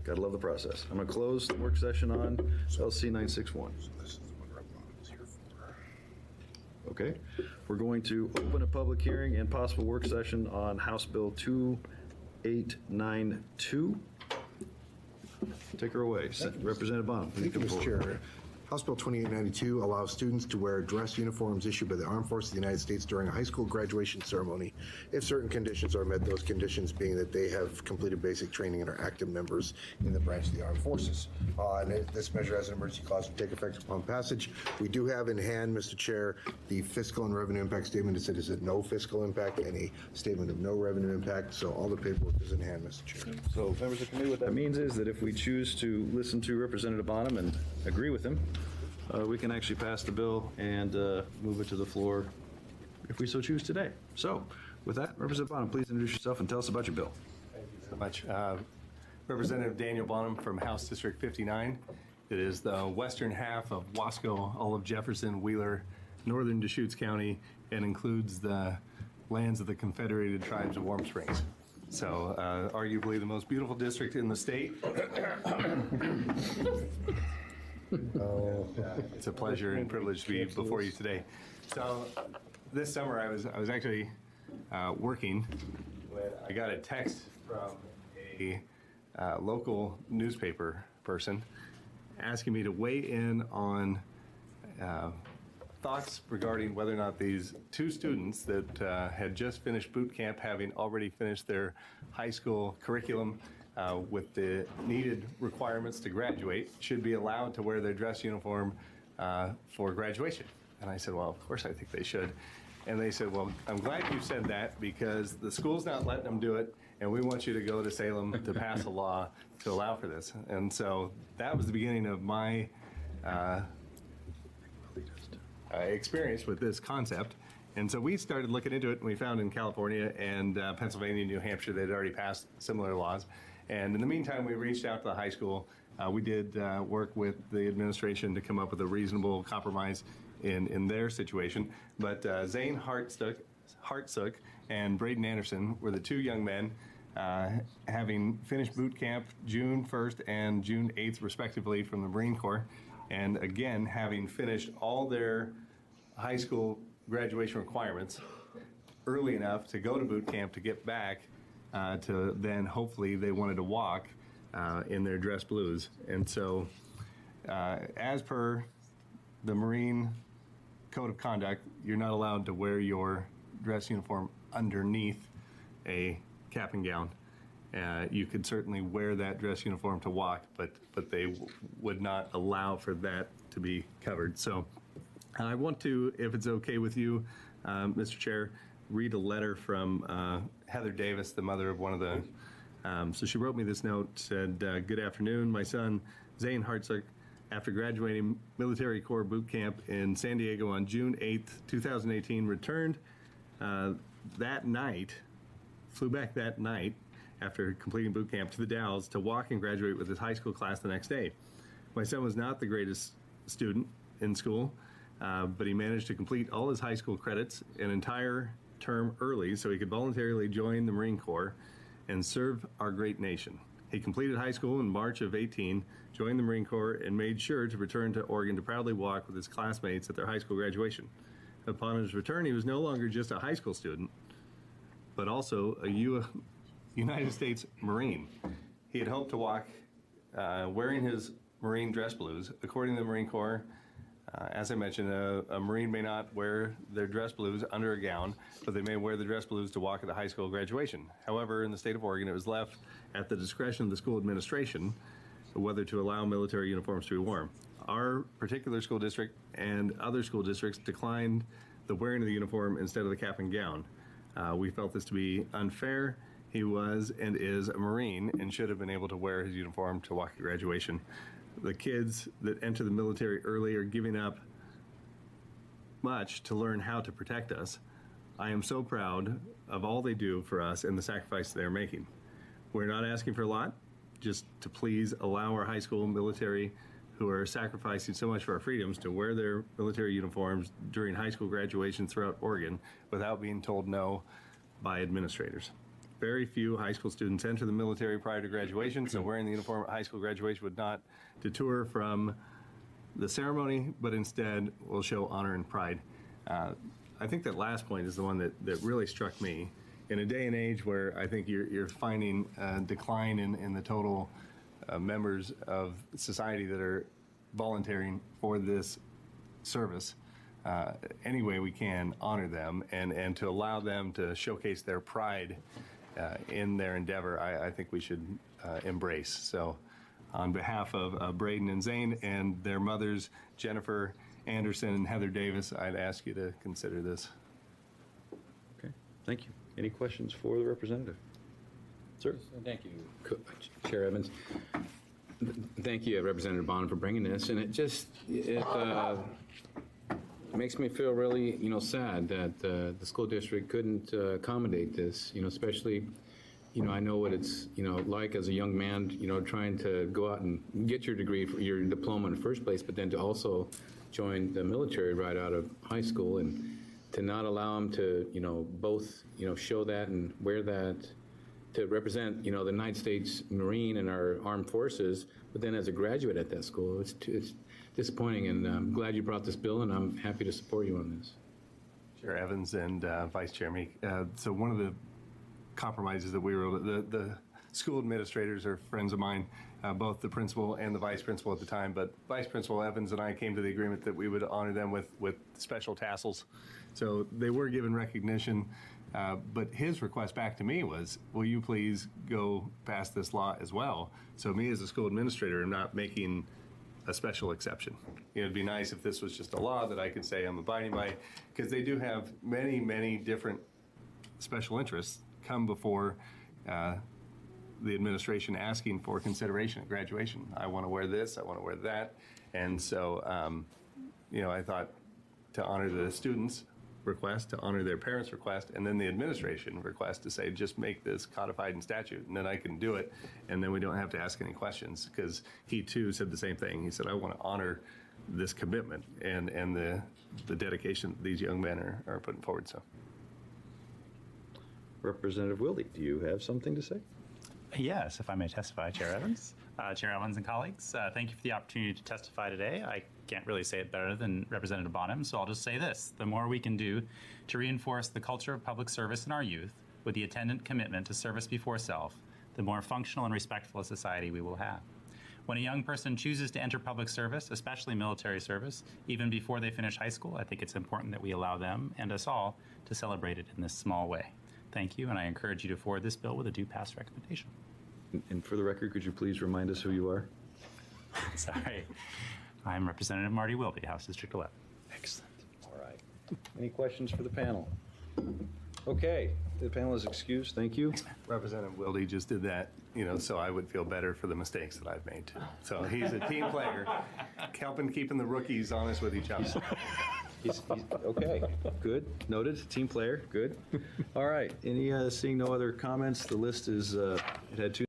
Gotta love the process. I'm gonna close the work session on LC 961. This is what our bottom is here for. Okay, we're going to open a public hearing and possible work session on House Bill 2892. Take her away, Representative Bonham. Thank you, Mr. Chair. House Bill 2892 allows students to wear dress uniforms issued by the Armed Forces of the United States during a high school graduation ceremony if certain conditions are met, those conditions being that they have completed basic training and are active members in the branch of the Armed Forces. And this measure has an emergency clause to take effect upon passage. We do have in hand, Mr. Chair, the fiscal and revenue impact statement. It said it's a no fiscal impact and a statement of no revenue impact. So all the paperwork is in hand, Mr. Chair. So, members of the committee, what that means is that if we choose to listen to Representative Bonham and agree with him, we can actually pass the bill and move it to the floor if we so choose today. So, with that, Representative Bonham, please introduce yourself and tell us about your bill. Thank you so much. Representative Daniel Bonham from House District 59. It is the western half of Wasco, all of Jefferson, Wheeler, northern Deschutes County, and includes the lands of the Confederated Tribes of Warm Springs. So, arguably the most beautiful district in the state. It's a pleasure and privilege to be before you today. So this summer I was actually working when I got a text from a local newspaper person asking me to weigh in on thoughts regarding whether or not these two students that had just finished boot camp, having already finished their high school curriculum with the needed requirements to graduate, should be allowed to wear their dress uniform for graduation. And I said, well, of course I think they should. And they said, well, I'm glad you said that because the school's not letting them do it, and we want you to go to Salem to pass a law to allow for this. And so that was the beginning of my experience with this concept. And so we started looking into it, and we found in California and Pennsylvania and New Hampshire they'd already passed similar laws. And in the meantime, we reached out to the high school. We did work with the administration to come up with a reasonable compromise in their situation. But Zane Hartsook and Braden Anderson were the two young men having finished boot camp June 1st and June 8th, respectively, from the Marine Corps. And again, having finished all their high school graduation requirements early enough to go to boot camp to get back to then hopefully they wanted to walk in their dress blues. And so as per the Marine Code of Conduct, you're not allowed to wear your dress uniform underneath a cap and gown. You could certainly wear that dress uniform to walk, but they would not allow for that to be covered. So I want to, if it's okay with you, Mr. Chair, read a letter from Heather Davis, the mother of one of the, so she wrote me this note, said, good afternoon, my son, Zane Hartsook, after graduating military corps boot camp in San Diego on June 8th, 2018, returned that night, flew back that night after completing boot camp to the Dalles to walk and graduate with his high school class the next day. My son was not the greatest student in school, but he managed to complete all his high school credits an entire term early so he could voluntarily join the Marine Corps and serve our great nation. He completed high school in March of 18, joined the Marine Corps, and made sure to return to Oregon to proudly walk with his classmates at their high school graduation. Upon his return, he was no longer just a high school student, but also a United States Marine. He had hoped to walk wearing his Marine dress blues. According to the Marine Corps, as I mentioned, a Marine may not wear their dress blues under a gown, but they may wear the dress blues to walk at the high school graduation. However, in the state of Oregon, it was left at the discretion of the school administration whether to allow military uniforms to be worn. Our particular school district and other school districts declined the wearing of the uniform instead of the cap and gown. We felt this to be unfair. He was and is a Marine and should have been able to wear his uniform to walk at graduation. The kids that enter the military early are giving up much to learn how to protect us. I am so proud of all they do for us and the sacrifice they're making. We're not asking for a lot, just to please allow our high school military who are sacrificing so much for our freedoms to wear their military uniforms during high school graduation throughout Oregon without being told no by administrators. very few high school students enter the military prior to graduation, so wearing the uniform at high school graduation would not deter from the ceremony, but instead will show honor and pride. I think that last point is the one that really struck me. In a day and age where I think you're finding a decline in the total members of society that are volunteering for this service, any way we can honor them and to allow them to showcase their pride in their endeavor, I think we should embrace. So on behalf of Braden and Zane and their mothers, Jennifer Anderson and Heather Davis, I'd ask you to consider this. Okay, thank you. Any questions for the representative? Sir? Thank you, Chair Evans. Thank you, Representative Bonham, for bringing this. And it makes me feel really, sad that the school district couldn't accommodate this, especially, I know what it's, like as a young man, trying to go out and get your degree, for your diploma in the first place, but then to also join the military right out of high school, and to not allow them to, both, show that and wear that to represent, the United States Marine and our armed forces, but then as a graduate at that school, it's disappointing. And I'm glad you brought this bill, and I'm happy to support you on this. Chair Evans and Vice Chair Meek. So one of the compromises that we were, the school administrators are friends of mine, both the principal and the vice principal at the time, but Vice Principal Evans and I came to the agreement that we would honor them with special tassels. So they were given recognition, but his request back to me was, will you please go pass this law as well? So me as a school administrator, I'm not making a special exception. It'd be nice if this was just a law that I could say I'm abiding by, because they do have many, many different special interests come before the administration asking for consideration at graduation. I want to wear this, I want to wear that. And so, I thought to honor the students' request, to honor their parents' request, and then the administration request to say, just make this codified in statute, and then I can do it, and then we don't have to ask any questions, because he too said the same thing. He said, I want to honor this commitment and the dedication that these young men are putting forward. So, Representative Wilde, do you have something to say? Yes, if I may testify, Chair Evans. Chair Evans and colleagues, thank you for the opportunity to testify today. I can't really say it better than Representative Bonham, so I'll just say this. The more we can do to reinforce the culture of public service in our youth with the attendant commitment to service before self, the more functional and respectful a society we will have. When a young person chooses to enter public service, especially military service, even before they finish high school, I think it's important that we allow them and us all to celebrate it in this small way. Thank you, and I encourage you to forward this bill with a due pass recommendation. And for the record, could you please remind us who you are? Sorry. I'm Representative Marty Wilby, House District 11. Excellent. All right. Any questions for the panel? Okay, the panel is excused. Thank you. Representative Wilde just did that, so I would feel better for the mistakes that I've made too. So he's a team player, keeping the rookies honest with each other. He's okay, good, noted, team player, good. All right, seeing no other comments, the list is, it had two